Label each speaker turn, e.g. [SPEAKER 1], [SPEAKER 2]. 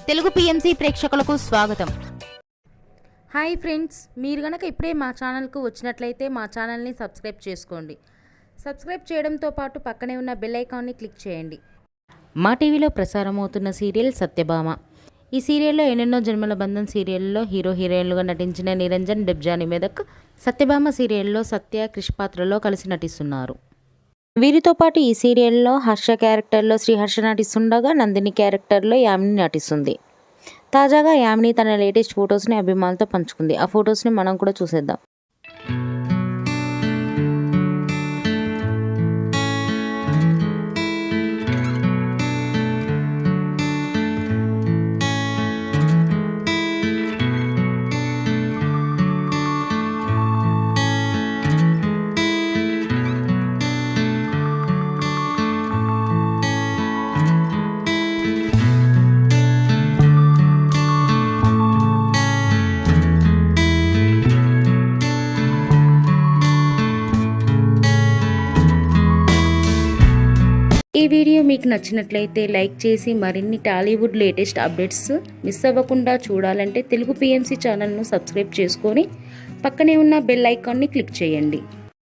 [SPEAKER 1] Telugu PMC ప్రేక్షకులకు స్వాగతం.
[SPEAKER 2] Hi friends, మీరు గనక ఇప్పుడే మా ఛానల్కు వచ్చినట్లయితే మా ఛానల్ని సబ్స్క్రైబ్ చేసుకోండి. సబ్స్క్రైబ్ చేయడంతో పాటు పక్కనే ఉన్న బెల్ ఐకాన్ని క్లిక్ చేయండి.
[SPEAKER 3] మా టీవీలో ప్రసారమవుతున్న సీరియల్ సత్యభామ. ఈ సీరియల్లో ఎన్నెన్నో జన్మల బంధం సీరియల్లో హీరో హీరోయిన్లుగా నటించిన నిరంజన్, డెబ్జాని మెదక్ సత్యభామ సీరియల్లో సత్య, క్రిష్ పాత్రలో కలిసి నటిస్తున్నారు. వీరితో పాటు ఈ సీరియల్లో హర్ష క్యారెక్టర్లో శ్రీహర్ష నటిస్తుండగా నందిని క్యారెక్టర్లో యామిని నటిస్తుంది. తాజాగా యామిని తన లేటెస్ట్ ఫొటోస్ని అభిమానులతో పంచుకుంది. ఆ ఫొటోస్ని మనం కూడా చూసేద్దాం. ఈ వీడియో మీకు నచ్చినట్లయితే లైక్ చేసి మరిన్ని టాలీవుడ్ లేటెస్ట్ అప్డేట్స్ మిస్ అవ్వకుండా చూడాలంటే తెలుగు పిఎంసి ఛానల్ను సబ్స్క్రైబ్ చేసుకొని పక్కనే ఉన్న బెల్ ఐకాన్ని క్లిక్ చేయండి.